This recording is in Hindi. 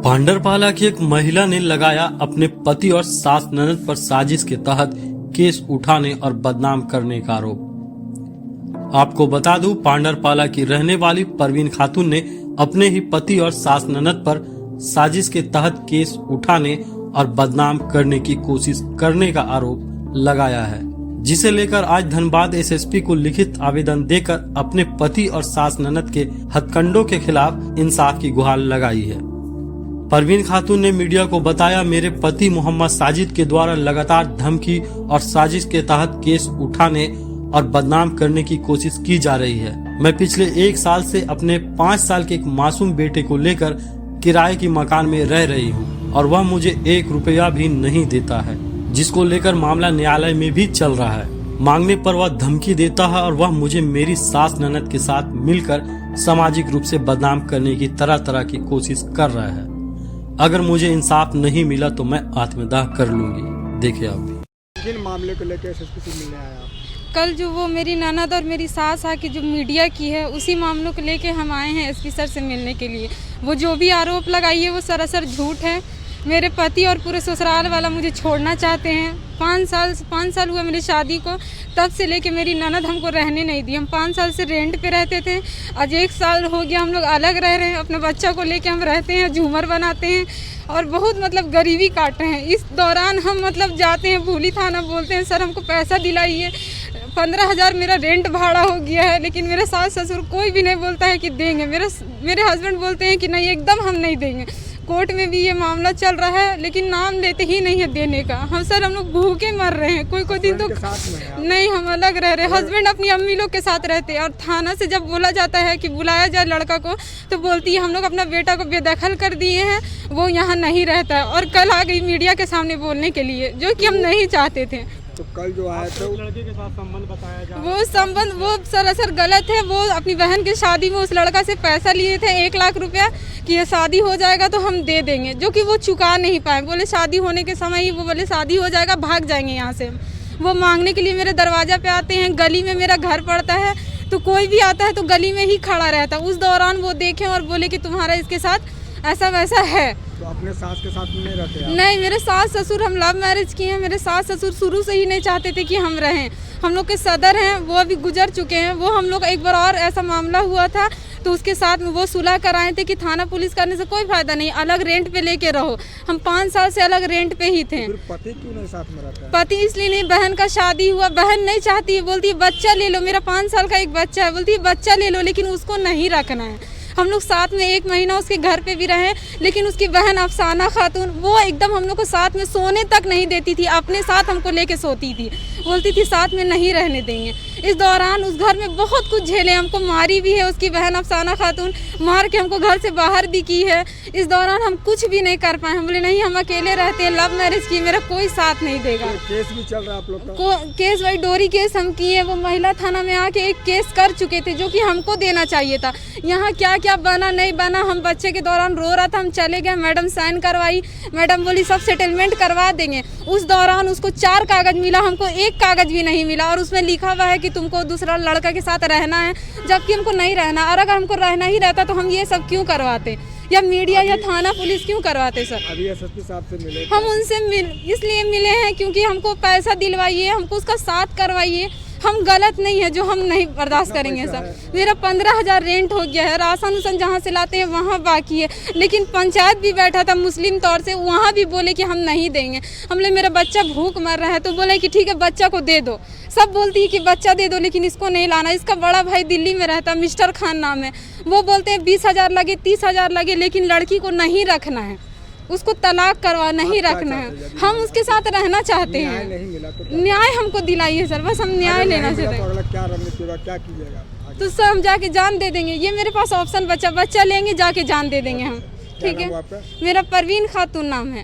पांडरपाला की एक महिला ने लगाया अपने पति और सास ननद पर साजिश के तहत केस उठाने और बदनाम करने का आरोप। आपको बता दूं, पांडरपाला की रहने वाली परवीन खातून ने अपने ही पति और सास ननद पर साजिश के तहत केस उठाने और बदनाम करने की कोशिश करने का आरोप लगाया है, जिसे लेकर आज धनबाद एसएसपी को लिखित आवेदन देकर अपने पति और सास ननद के हथकंडों के खिलाफ इंसाफ की गुहार लगाई है। परवीन खातून ने मीडिया को बताया, मेरे पति मोहम्मद साजिद के द्वारा लगातार धमकी और साजिश के तहत केस उठाने और बदनाम करने की कोशिश की जा रही है। मैं पिछले 1 साल से अपने 5 साल के एक मासूम बेटे को लेकर किराए की मकान में रह रही हूँ और वह मुझे 1 रुपया भी नहीं देता है, जिसको लेकर मामला न्यायालय में भी चल रहा है। मांगने पर वह धमकी देता है और वह मुझे मेरी सास ननद के साथ मिलकर सामाजिक रूप से बदनाम करने की तरह तरह की कोशिश कर रहा है। अगर मुझे इंसाफ नहीं मिला तो मैं आत्मदाह कर लूंगी। देखिए आप भी। किन मामले को लेकर एसएसपी से मिलने आए आप? कल जो वो मेरी ननद और मेरी सास आके जो मीडिया की है, उसी मामलों को लेके हम आए हैं एसपी सर से मिलने के लिए। वो जो भी आरोप लगाई है वो सरासर झूठ है। मेरे पति और पूरे ससुराल वाला मुझे छोड़ना चाहते हैं। 5 साल हुआ मेरी शादी को, तब से लेके मेरी ननद हमको रहने नहीं दी। हम 5 साल से रेंट पे रहते थे, आज 1 साल हो गया हम लोग अलग रह रहे हैं। अपने बच्चा को लेके हम रहते हैं, झूमर बनाते हैं और बहुत गरीबी काट रहे हैं। इस दौरान हम जाते हैं भूली थाना, बोलते हैं सर हमको पैसा दिलाइए। 15,000 मेरा रेंट भाड़ा हो गया है, लेकिन मेरे सास ससुर कोई भी नहीं बोलता है कि देंगे। मेरे हस्बैंड बोलते हैं कि नहीं, एकदम हम नहीं देंगे। कोर्ट में भी ये मामला चल रहा है, लेकिन नाम लेते ही नहीं है देने का। हम लोग भूखे मर रहे हैं। कोई दिन तो नहीं, हम अलग रह रहे हैं। हस्बैंड अपनी अम्मी लोग के साथ रहते हैं और थाना से जब बोला जाता है कि बुलाया जाए लड़का को, तो बोलती है हम लोग अपना बेटा को बेदखल कर दिए हैं, वो यहाँ नहीं रहता है। और कल आ गई मीडिया के सामने बोलने के लिए, जो कि हम नहीं चाहते थे। तो कल जो आया था लड़के के साथ संबंध बताया जा रहा है, वो संबंध वो सरासर गलत है। वो अपनी बहन की शादी में उस लड़का से पैसा लिए थे 1 लाख रुपया कि ये शादी हो जाएगा तो हम दे देंगे, जो कि वो चुका नहीं पाए। बोले शादी होने के समय ही वो बोले शादी हो जाएगा, भाग जाएंगे यहाँ से। वो मांगने के लिए मेरे दरवाजा पे आते हैं। गली में मेरा घर पड़ता है, तो कोई भी आता है तो गली में ही खड़ा रहता है। उस दौरान वो देखे और बोले कि तुम्हारा इसके साथ ऐसा वैसा है। तो अपने सास के साथ नहीं रहते आप? नहीं, मेरे सास ससुर, हम लव मैरिज किए हैं। मेरे सास ससुर शुरू से ही नहीं चाहते थे कि हम रहें। हम लोग के सदर हैं, वो अभी गुजर चुके हैं। वो हम लोग एक बार और ऐसा मामला हुआ था तो उसके साथ में वो सुलह कराए थे कि थाना पुलिस करने से कोई फायदा नहीं, अलग रेंट पे लेके रहो। हम 5 साल से अलग रेंट पे ही थे। फिर पति क्यों नहीं साथ में रहता है? पति इसलिए नहीं, बहन का शादी हुआ, बहन नहीं चाहती है, बोलती है बच्चा ले लो। मेरा 5 साल का एक बच्चा है, बोलती है बच्चा ले लो, लेकिन उसको नहीं रखना है। हम लोग साथ में 1 महीना उसके घर पे भी रहे, लेकिन उसकी बहन अफसाना खातून वो एकदम हम लोग को साथ में सोने तक नहीं देती थी। अपने साथ हमको लेके सोती थी, बोलती थी साथ में नहीं रहने देंगे। इस दौरान उस घर में बहुत कुछ झेले, हमको मारी भी है उसकी बहन अफसाना खातून, मार के हमको घर से बाहर भी की है। इस दौरान हम कुछ भी नहीं कर पाए। हम बोले नहीं, हम अकेले रहते हैं, लव मैरिज की, मेरा कोई साथ नहीं देगा। केस भी चल रहा है आप लोग का? केस वही डोरी केस हम किए। वो महिला थाना में आके एक केस कर चुके थे, जो कि हमको देना चाहिए था। यहाँ क्या बना नहीं बना, हम बच्चे के दौरान रो रहा था, हम चले गए, मैडम साइन करवाई, मैडम बोली सब सेटलमेंट करवा देंगे। उस दौरान उसको 4 कागज मिला, हमको 1 कागज भी नहीं मिला, और उसमें लिखा हुआ है कि तुमको दूसरा लड़का के साथ रहना है, जबकि हमको नहीं रहना। और अगर हमको रहना ही रहता तो हम ये सब क्यों करवाते, या मीडिया या थाना पुलिस क्यों करवाते सर? अभी एसएसपी साहब से मिले? हम उनसे इसलिए मिले हैं क्योंकि हमको पैसा दिलवाइए, हमको उसका साथ करवाइए। हम गलत नहीं है, जो हम नहीं बर्दाश्त करेंगे सर। मेरा 15,000 रेंट हो गया है, राशन उसन जहाँ से लाते हैं वहाँ बाकी है, लेकिन पंचायत भी बैठा था मुस्लिम तौर से, वहाँ भी बोले कि हम नहीं देंगे। हमने मेरा बच्चा भूख मर रहा है तो बोले कि ठीक है बच्चा को दे दो। सब बोलती है कि बच्चा दे दो, लेकिन इसको नहीं लाना। इसका बड़ा भाई दिल्ली में रहता, मिस्टर खान नाम है, वो बोलते हैं 20,000 लगे, 30,000 लगे, लेकिन लड़की को नहीं रखना है, उसको तलाक करवा नहीं रखना है। हम उसके साथ रहना चाहते हैं। नहीं मिला तो न्याय हमको दिलाइए सर, बस हम न्याय लेना चाहते हैं। क्या रणनीति होगा, क्या कीजिएगा? तो सर हम जाके जान दे देंगे। ये मेरे पास ऑप्शन बच्चा लेंगे, जाके जान दे देंगे हम। ठीक है, मेरा परवीन खातून नाम है।